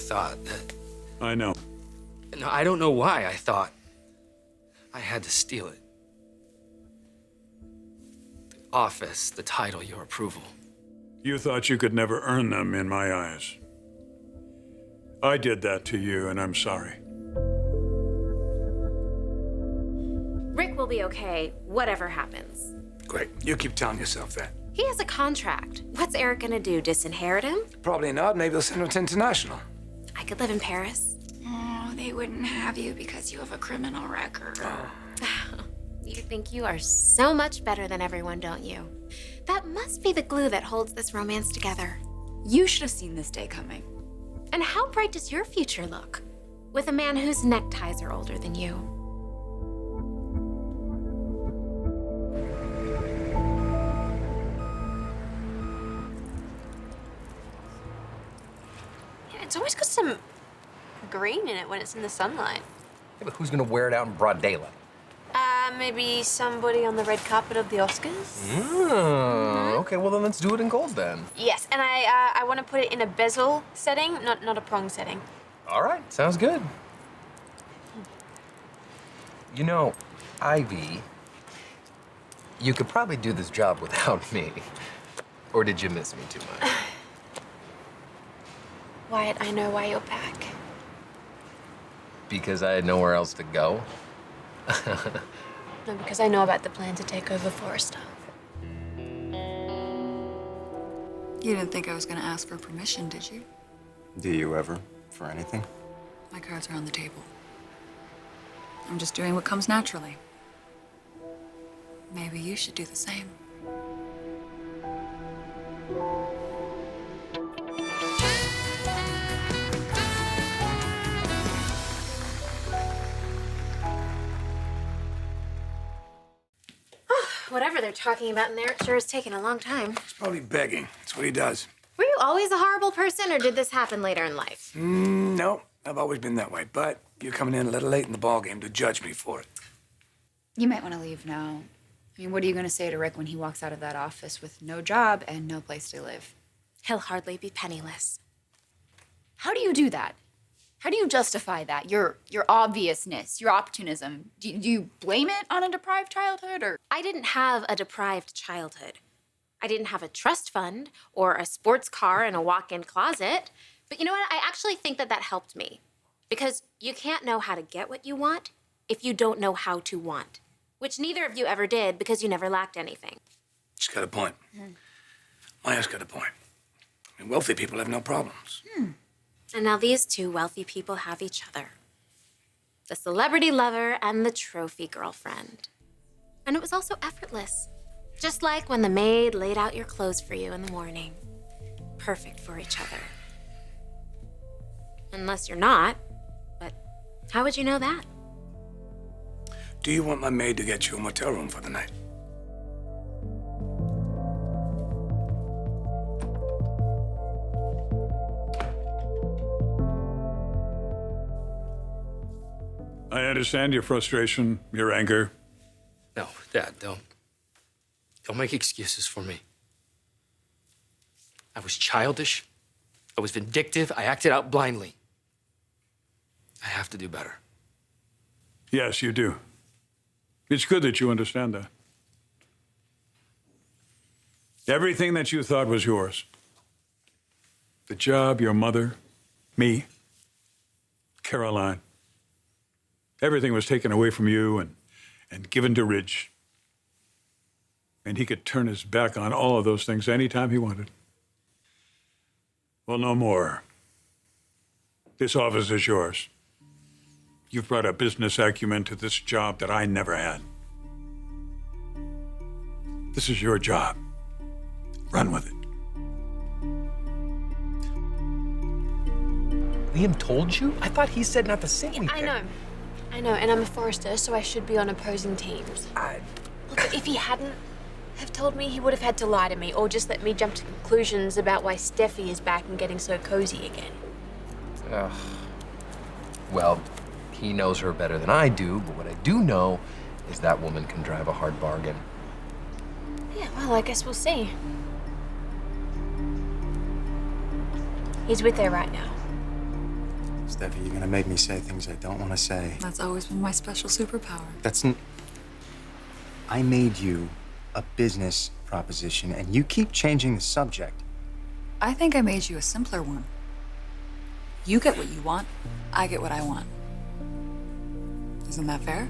thought that... I know. No, I don't know why I thought I had to steal it. The office, the title, your approval. You thought you could never earn them in my eyes. I did that to you, and I'm sorry. Rick will be okay, whatever happens. Great. You keep telling yourself that. He has a contract. What's Eric gonna do, disinherit him? Probably not. Maybe they'll send him to international. I could live in Paris. Oh, they wouldn't have you because you have a criminal record. You think you are so much better than everyone, don't you? That must be the glue that holds this romance together. You should have seen this day coming. And how bright does your future look? With a man whose neckties are older than you. Yeah, it's always got some green in it when it's in the sunlight. Yeah, but who's gonna wear it out in broad daylight? Maybe somebody on the red carpet of the Oscars? Okay, well then let's do it in gold then. Yes, and I want to put it in a bezel setting, not a prong setting. All right, sounds good. You know, Ivy, you could probably do this job without me. Or did you miss me too much? Wyatt, I know why you're back. Because I had nowhere else to go? No, because I know about the plan to take over Forrester. You didn't think I was gonna ask for permission, did you? Do you ever? For anything? My cards are on the table. I'm just doing what comes naturally. Maybe you should do the same. Whatever they're talking about in there, it sure is taking a long time. He's probably begging. That's what he does. Were you always a horrible person, or did this happen later in life? No, I've always been that way. But you're coming in a little late in the ballgame to judge me for it. You might want to leave now. I mean, what are you going to say to Rick when he walks out of that office with no job and no place to live? He'll hardly be penniless. How do you do that? How do you justify that? Your obviousness, your opportunism. Do you blame it on a deprived childhood, or? I didn't have a deprived childhood. I didn't have a trust fund or a sports car and a walk-in closet. But you know what? I actually think that helped me. Because you can't know how to get what you want if you don't know how to want. Which neither of you ever did because you never lacked anything. She's got a point. Maya's got a point. I mean, wealthy people have no problems. And now these two wealthy people have each other. The celebrity lover and the trophy girlfriend. And it was also effortless. Just like when the maid laid out your clothes for you in the morning. Perfect for each other. Unless you're not. But how would you know that? Do you want my maid to get you a motel room for the night? I understand your frustration, your anger. No, Dad, don't make excuses for me. I was childish. I was vindictive. I acted out blindly. I have to do better. Yes, you do. It's good that you understand that. Everything that you thought was yours. The job, your mother, me, Caroline. Everything was taken away from you and given to Ridge. And he could turn his back on all of those things anytime he wanted. Well, no more. This office is yours. You've brought a business acumen to this job that I never had. This is your job. Run with it. Liam told you? I thought he said not to say anything. I know, and I'm a Forrester, so I should be on opposing teams. Look, if he hadn't have told me, he would have had to lie to me, or just let me jump to conclusions about why Steffy is back and getting so cozy again. Well, he knows her better than I do, but what I do know is that woman can drive a hard bargain. Yeah, well, I guess we'll see. He's with her right now. Steffi, you're gonna make me say things I don't want to say. That's always been my special superpower. I made you a business proposition, and you keep changing the subject. I think I made you a simpler one. You get what you want, I get what I want. Isn't that fair?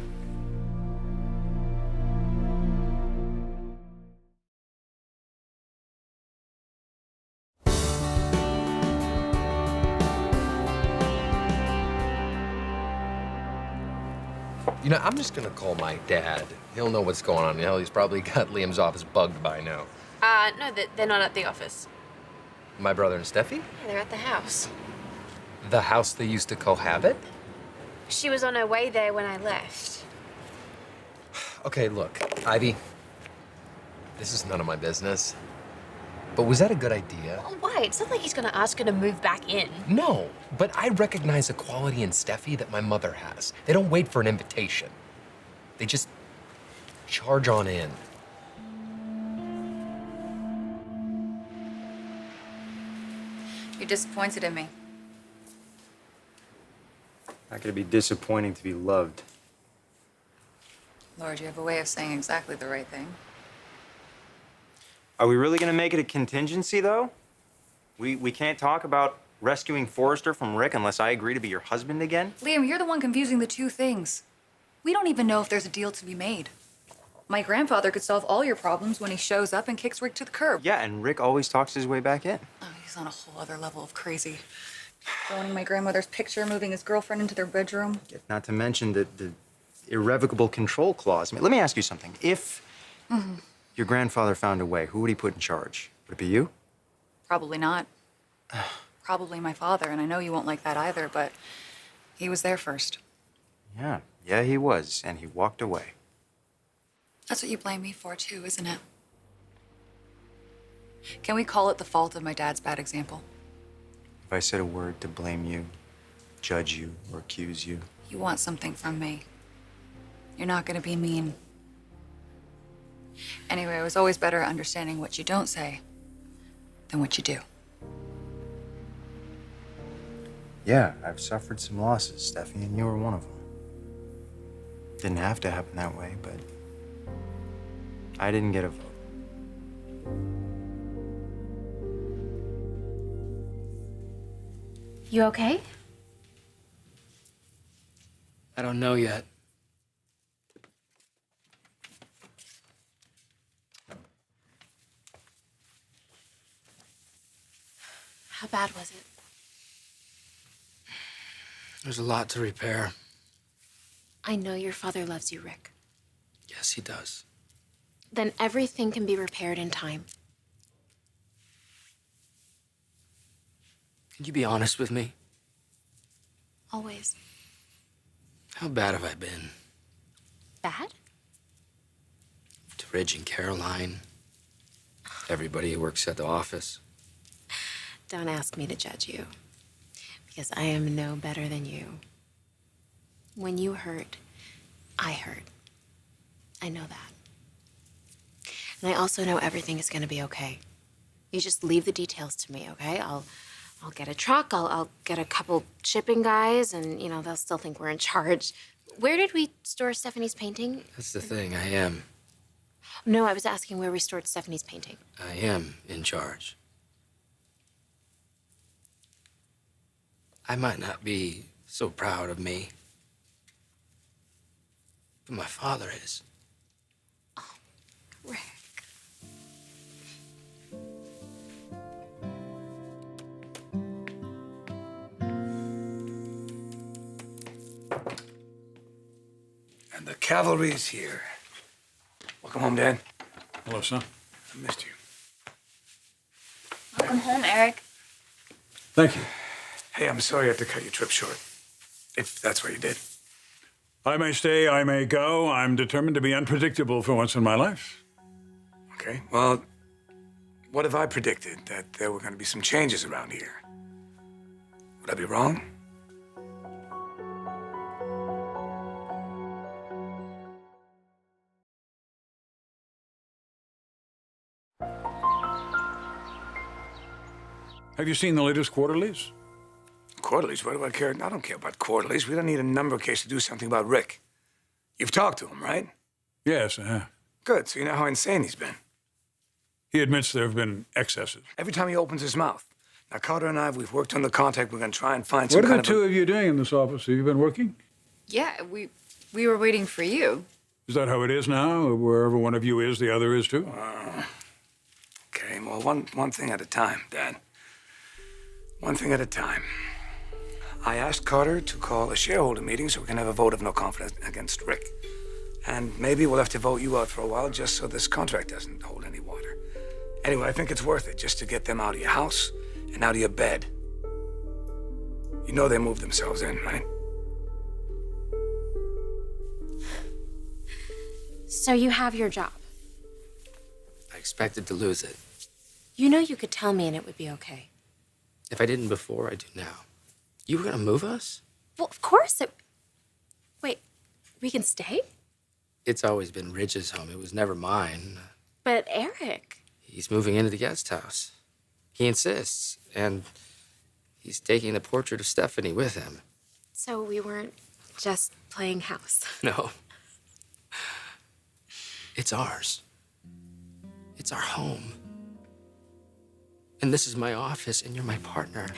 You know, I'm just gonna call my dad. He'll know what's going on. Hell, he's probably got Liam's office bugged by now. No, they're not at the office. My brother and Steffi? Yeah, they're at the house. The house they used to cohabit? She was on her way there when I left. Okay, look, Ivy, this is none of my business. But was that a good idea? Oh, why? It's not like he's gonna ask her to move back in. No, but I recognize a quality in Steffi that my mother has. They don't wait for an invitation. They just charge on in. You're disappointed in me. Not gonna be disappointing to be loved. Lord, you have a way of saying exactly the right thing. Are we really gonna make it a contingency, though? We can't talk about rescuing Forrester from Rick unless I agree to be your husband again? Liam, you're the one confusing the two things. We don't even know if there's a deal to be made. My grandfather could solve all your problems when he shows up and kicks Rick to the curb. Yeah, and Rick always talks his way back in. Oh, he's on a whole other level of crazy. Throwing my grandmother's picture, moving his girlfriend into their bedroom. Not to mention the irrevocable control clause. I mean, let me ask you something. If your grandfather found a way, who would he put in charge? Would it be you? Probably not. Probably my father, and I know you won't like that either, but he was there first. Yeah, he was, and he walked away. That's what you blame me for, too, isn't it? Can we call it the fault of my dad's bad example? If I said a word to blame you, judge you, or accuse you, You want something from me. You're not gonna be mean. Anyway, it was always better at understanding what you don't say than what you do. yeah, I've suffered some losses, Steffi, and you were one of them. Didn't have to happen that way, but I didn't get a vote. You okay? I don't know yet. How bad was it? There's a lot to repair. I know your father loves you, Rick. Yes, he does. Then everything can be repaired in time. Can you be honest with me? Always. How bad have I been? Bad? To Ridge and Caroline, everybody who works at the office. Don't ask me to judge you, because I am no better than you. When you hurt, I hurt. I know that. And I also know everything is gonna be okay. You just leave the details to me, okay? I'll get a truck, I'll get a couple shipping guys, and, you know, they'll still think we're in charge. Where did we store Stephanie's painting? That's the thing, I am. No, I was asking where we stored Stephanie's painting. I am in charge. I might not be so proud of me, but my father is. Rick. And the cavalry's here. Welcome home, Dad. Hello, son. I missed you. Welcome home, Eric. Thank you. Hey, I'm sorry I had to cut your trip short. If that's what you did. I may stay, I may go. I'm determined to be unpredictable for once in my life. Okay, well, what if I predicted that there were going to be some changes around here? Would I be wrong? Have you seen the latest quarterlies? Of quarterlies. What do I care? I don't care about quarterlies. We don't need a number case to do something about Rick. You've talked to him, right? Yes, I have. Good. So you know how insane he's been. He admits there have been excesses. Every time he opens his mouth. Now, Carter and I, we've worked on the contact. We're going to try and find some What are kind the two of you doing in this office? Have you been working? Yeah, we were waiting for you. Is that how it is now? Wherever one of you is, the other is too? Okay, well, one thing at a time, Dad. One thing at a time. I asked Carter to call a shareholder meeting so we can have a vote of no confidence against Rick. And maybe we'll have to vote you out for a while just so this contract doesn't hold any water. Anyway, I think it's worth it just to get them out of your house and out of your bed. You know they moved themselves in, right? So you have your job. I expected to lose it. You know you could tell me and it would be okay. If I didn't before, I do now. You were gonna move us? Well, of course it... Wait, we can stay? It's always been Ridge's home. It was never mine. But Eric... He's moving into the guest house. He insists, and he's taking the portrait of Stephanie with him. So we weren't just playing house. No. It's ours. It's our home. And this is my office, and you're my partner.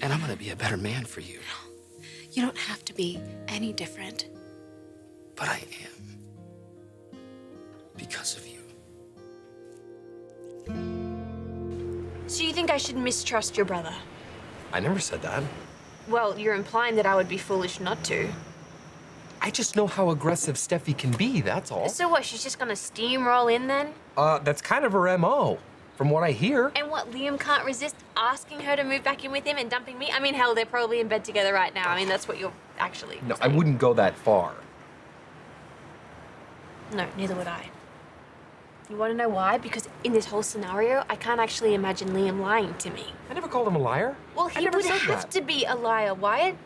And I'm gonna be a better man for you. You don't have to be any different. But I am. Because of you. So you think I should mistrust your brother? I never said that. Well, you're implying that I would be foolish not to. I just know how aggressive Steffi can be, that's all. So what, she's just gonna steamroll in then? That's kind of her MO, from what I hear. And what, Liam can't resist asking her to move back in with him and dumping me? I mean, hell, they're probably in bed together right now. I mean, that's what you're actually No, I saying. wouldn't go that far. No, neither would I. You want to know why? Because in this whole scenario, I can't actually imagine Liam lying to me. I never called him a liar. Well, I he never would said have that. to be a liar, Wyatt.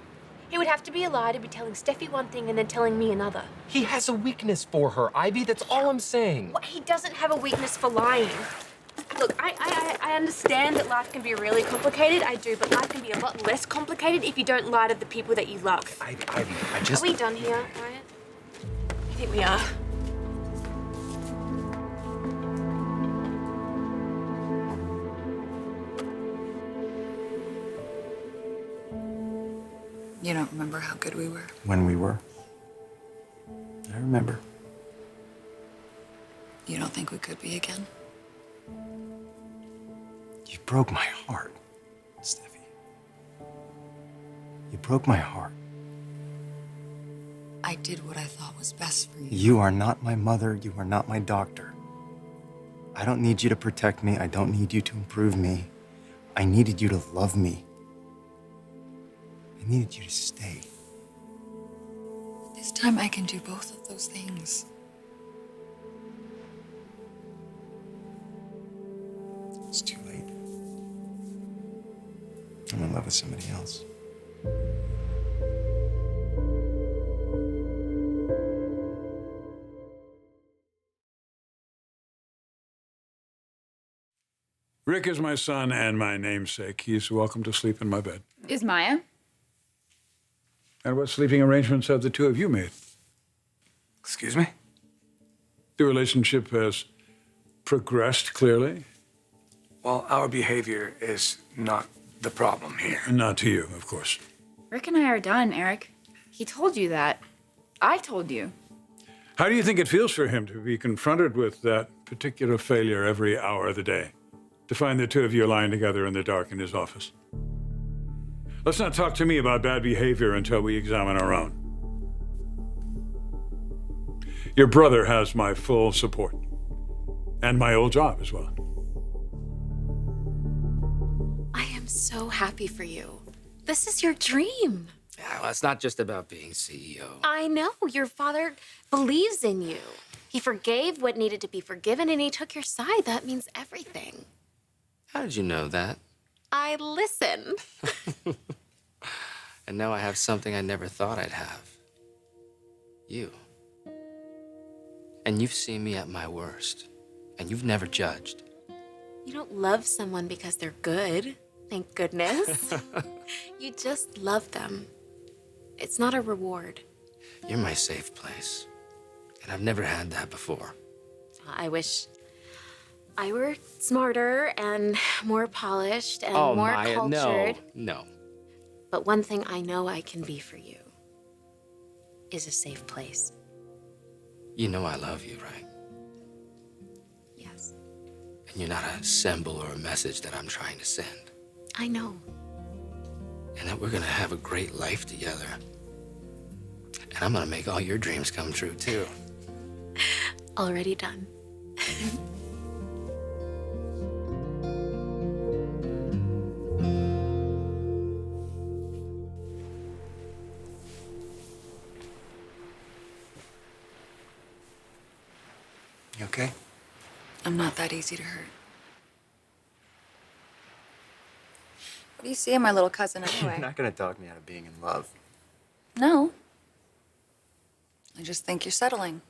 He would have to be a liar to be telling Steffi one thing and then telling me another. He has a weakness for her, Ivy. That's all I'm saying. What, he doesn't have a weakness for lying. Look, I understand that life can be really complicated. I do, but life can be a lot less complicated if you don't lie to the people that you love. Ivy, I just... Are we done here, Wyatt? I think we are. You don't remember how good we were? When we were. I remember. You don't think we could be again? You broke my heart, Steffi. You broke my heart. I did what I thought was best for you. You are not my mother. You are not my doctor. I don't need you to protect me. I don't need you to improve me. I needed you to love me. I needed you to stay. This time I can do both of those things. It's too late. I'm in love with somebody else. Rick is my son and my namesake. He's welcome to sleep in my bed. Is Maya? And what sleeping arrangements have the two of you made? Excuse me? The relationship has progressed clearly. Well, our behavior is not the problem here. And not to you, of course. Rick and I are done, Eric. He told you that. I told you. How do you think it feels for him to be confronted with that particular failure every hour of the day? To find the two of you lying together in the dark in his office? Let's not talk to me about bad behavior until we examine our own. Your brother has my full support. And my old job as well. I am so happy for you. This is your dream. Yeah, well, it's not just about being CEO. I know. Your father believes in you. He forgave what needed to be forgiven, and he took your side. That means everything. How did you know that? I listen. And now I have something I never thought I'd have. You. And you've seen me at my worst. And you've never judged. You don't love someone because they're good. Thank goodness. You just love them. It's not a reward. You're my safe place. And I've never had that before. I wish I were smarter and more polished and Oh, more Maya, cultured. no. But one thing I know I can be for you is a safe place. You know I love you, right? Yes, And you're not a symbol or a message that I'm trying to send. I know. And that we're gonna have a great life together. And I'm gonna make all your dreams come true, too. Already done. You okay? I'm not that easy to hurt. What do you see in my little cousin You're anyway? not gonna talk me out of being in love. No. I just think you're settling.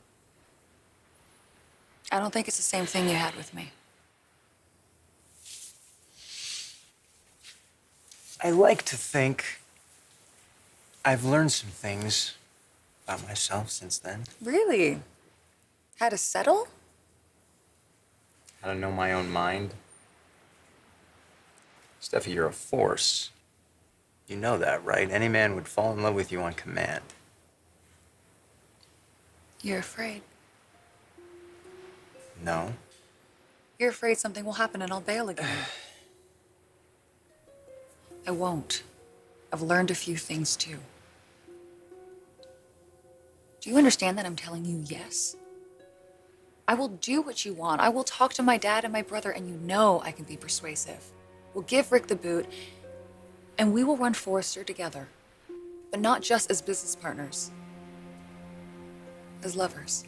I don't think it's the same thing you had with me. I like to think I've learned some things about myself since then. Really? How to settle? How to know my own mind. Steffi, you're a force. You know that, right? Any man would fall in love with you on command. You're afraid. No. You're afraid something will happen and I'll bail again. I won't. I've learned a few things too. Do you understand that I'm telling you yes? I will do what you want. I will talk to my dad and my brother, and you know I can be persuasive. We'll give Rick the boot, and we will run Forrester together. But not just as business partners. As lovers.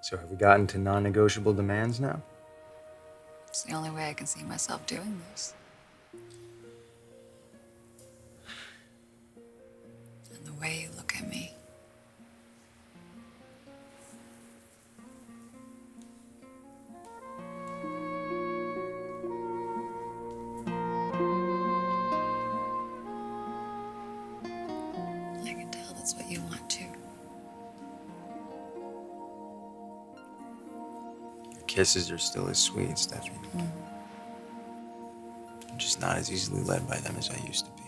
So have we gotten to non-negotiable demands now? It's the only way I can see myself doing this. And the way you look at me. I can tell that's what you want too. Your kisses are still as sweet, Steffi. I'm just not as easily led by them as I used to be.